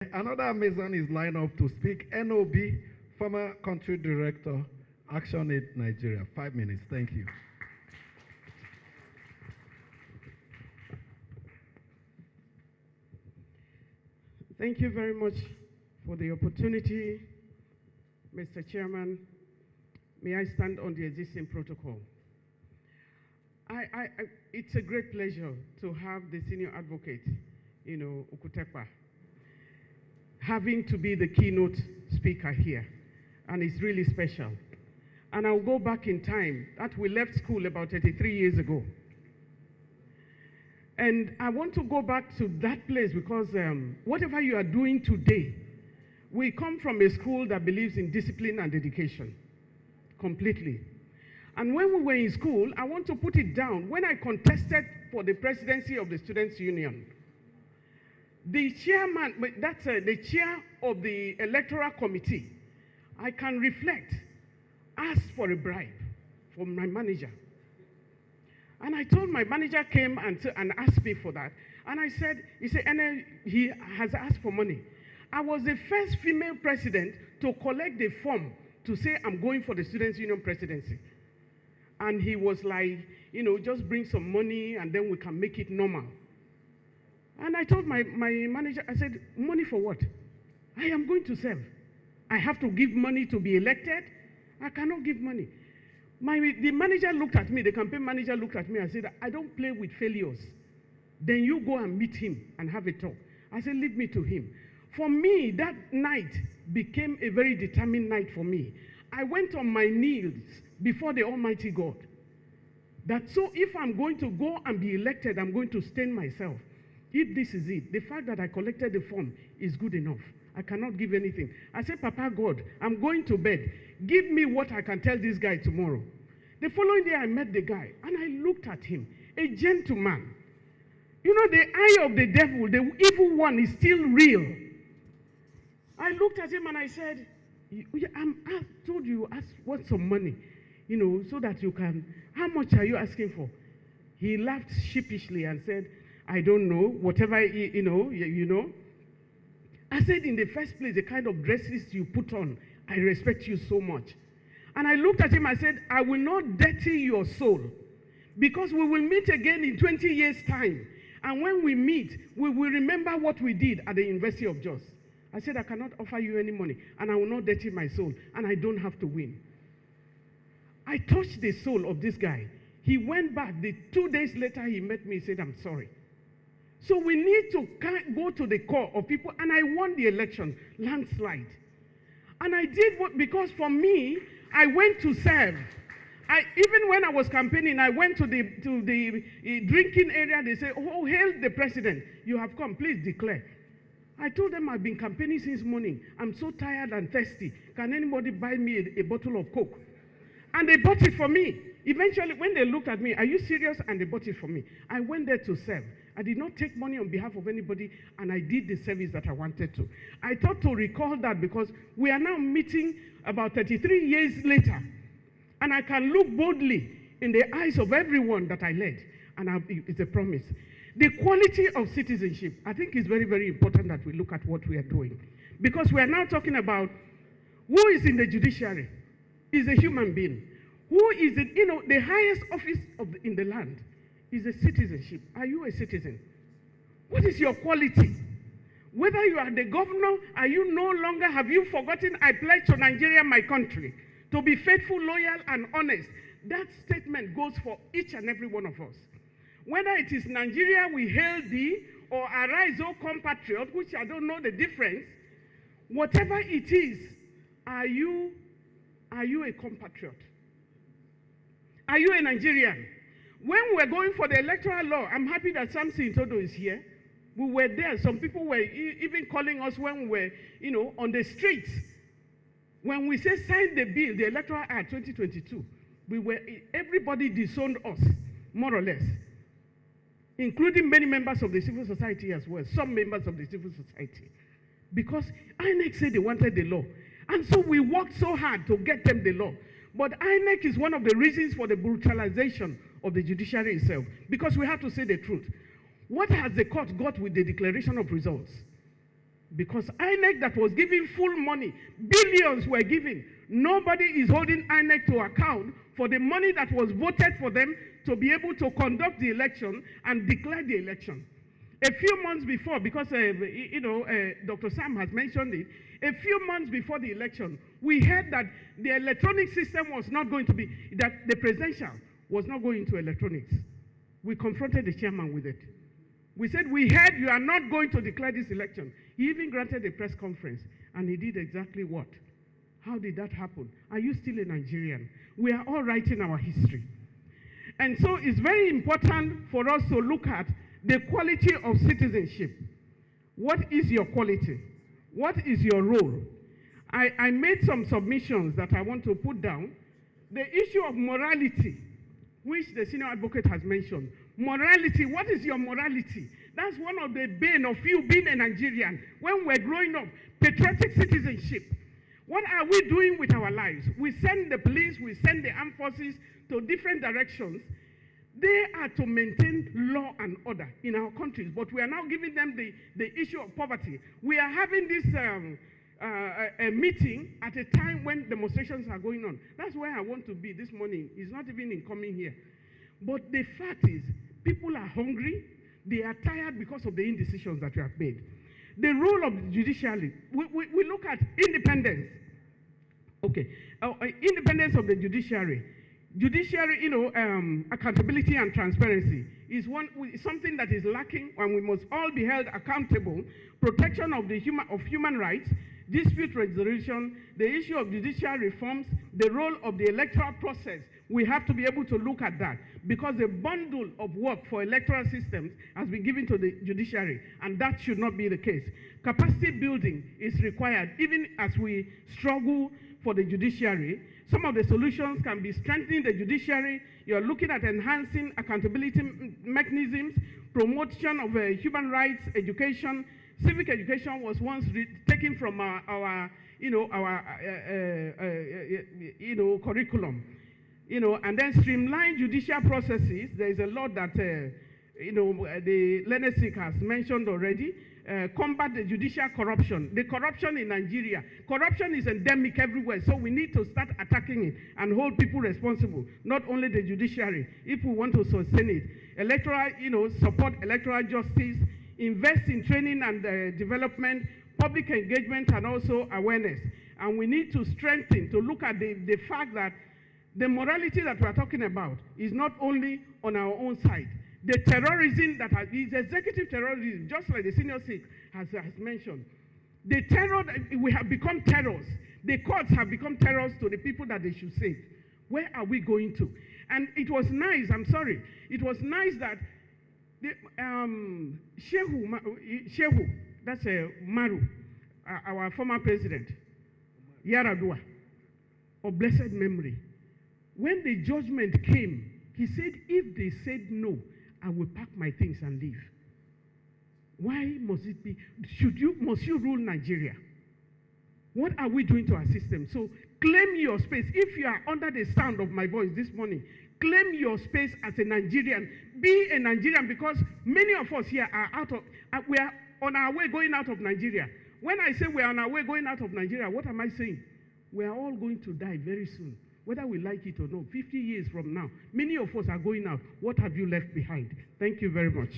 Another Amazon is lined up to speak. NOB, former country director, Action Aid Nigeria. 5 minutes. Thank you. Thank you very much for the opportunity, Mr. Chairman. May I stand on the existing protocol? It's a great pleasure to have the senior advocate, Okutekpa, having to be the keynote speaker here, and it's really special. And I'll go back in time, that we left school about 33 years ago. And I want to go back to that place because whatever you are doing today, we come from a school that believes in discipline and dedication, completely. And when we were in school, I want to put it down, when I contested for the presidency of the Students' Union, the chairman, that's the chair of the electoral committee, I can reflect, asked for a bribe from my manager. And I told my manager came and asked me for that. And I said, he has asked for money. I was the first female president to collect the form to say I'm going for the Students' Union presidency. And he was like, just bring some money and then we can make it normal. And I told my manager, I said, money for what? I am going to serve. I have to give money to be elected. I cannot give money. The manager looked at me, the campaign manager looked at me and said, I don't play with failures. Then you go and meet him and have a talk. I said, leave me to him. For me, that night became a very determined night for me. I went on my knees before the Almighty God. That so if I'm going to go and be elected, I'm going to stain myself. If this is it, the fact that I collected the form is good enough. I cannot give anything. I said, Papa God, I'm going to bed. Give me what I can tell this guy tomorrow. The following day, I met the guy, and I looked at him, a gentleman. The eye of the devil, the evil one, is still real. I looked at him and I said, I told you, want some money, so that you can, how much are you asking for? He laughed sheepishly and said, I don't know, whatever, you know. I said, in the first place, the kind of dresses you put on, I respect you so much. And I looked at him, I said, I will not dirty your soul, because we will meet again in 20 years' time. And when we meet, we will remember what we did at the University of Jos. I said, I cannot offer you any money, and I will not dirty my soul, and I don't have to win. I touched the soul of this guy. He went back. 2 days later, he met me, he said, I'm sorry. So we need to go to the core of people, and I won the election, landslide. And I did what, because for me, I went to serve. Even when I was campaigning, I went to the drinking area. They say, oh, hail the president. You have come, please declare. I told them I've been campaigning since morning. I'm so tired and thirsty. Can anybody buy me a bottle of Coke? And they bought it for me. Eventually, when they looked at me, are you serious? And they bought it for me. I went there to serve. I did not take money on behalf of anybody, and I did the service that I wanted to. I thought to recall that because we are now meeting about 33 years later, and I can look boldly in the eyes of everyone that I led, and it's a promise. The quality of citizenship, I think, is very, very important that we look at what we are doing, because we are now talking about who is in the judiciary, is a human being. Who is it? The highest office in the land is a citizenship. Are you a citizen? What is your quality? Whether you are the governor, are you no longer, have you forgotten, I pledge to Nigeria, my country, to be faithful, loyal, and honest. That statement goes for each and every one of us. Whether it is Nigeria, we hail thee, or arise, O compatriot, which I don't know the difference, whatever it is, are you a compatriot? Are you a Nigerian? When we're going for the electoral law, I'm happy that Samson Todo is here. We were there. Some people were even calling us when we were, on the streets. When we say sign the bill, the Electoral Act 2022, everybody disowned us, more or less, including many members of the civil society as well, some members of the civil society, because INEC said they wanted the law. And so we worked so hard to get them the law. But INEC is one of the reasons for the brutalization of the judiciary itself, because we have to say the truth. What has the court got with the declaration of results? Because INEC that was giving full money, billions were given. Nobody is holding INEC to account for the money that was voted for them to be able to conduct the election and declare the election. A few months before, because Dr. Sam has mentioned it, a few months before the election, we heard that the electronic system was not going to be, that the presidential was not going to electronics. We confronted the chairman with it. We said, we heard you are not going to declare this election. He even granted a press conference, and he did exactly what? How did that happen? Are you still a Nigerian? We are all writing our history. And so it's very important for us to look at the quality of citizenship. What is your quality? What is your role? I made some submissions that I want to put down. The issue of morality, which the senior advocate has mentioned. Morality, what is your morality? That's one of the bane of you being a Nigerian. When we're growing up, patriotic citizenship. What are we doing with our lives? We send the police, we send the armed forces to different directions. They are to maintain law and order in our countries, but we are now giving them the issue of poverty. We are having this a meeting at a time when demonstrations are going on. That's where I want to be this morning. It's not even in coming here. But the fact is, people are hungry. They are tired because of the indecisions that we have made. The role of the judiciary, we look at independence. Okay, independence of the judiciary. Judiciary, accountability and transparency is something that is lacking, and we must all be held accountable. Protection of human rights, dispute resolution, the issue of judicial reforms, the role of the electoral process. We have to be able to look at that because the bundle of work for electoral systems has been given to the judiciary, and that should not be the case. Capacity building is required, even as we struggle for the judiciary. Some of the solutions can be strengthening the judiciary. You're looking at enhancing accountability mechanisms, promotion of human rights, education. Civic education was once taken from our curriculum. And then streamline judicial processes. There is a lot that the learned has mentioned already. Combat the judicial corruption. The corruption in Nigeria. Corruption is endemic everywhere, so we need to start attacking it and hold people responsible, not only the judiciary, if we want to sustain it. Electoral, support electoral justice, invest in training and development, public engagement, and also awareness. And we need to strengthen, to look at the fact that the morality that we are talking about is not only on our own side. The terrorism that is executive terrorism, just like the senior Sikh has mentioned. The terror, we have become terrors. The courts have become terrors to the people that they should save. Where are we going to? And it was nice, it was nice that the, Shehu, that's Maru, our former president, Yaradua, of blessed memory. When the judgment came, he said, if they said no, I will pack my things and leave. Why must it be? Must you rule Nigeria? What are we doing to our system? So claim your space. If you are under the sound of my voice this morning, claim your space as a Nigerian. Be a Nigerian, because many of us here are we are on our way going out of Nigeria. When I say we are on our way going out of Nigeria, what am I saying? We are all going to die very soon. Whether we like it or not, 50 years from now, many of us are going out. What have you left behind? Thank you very much.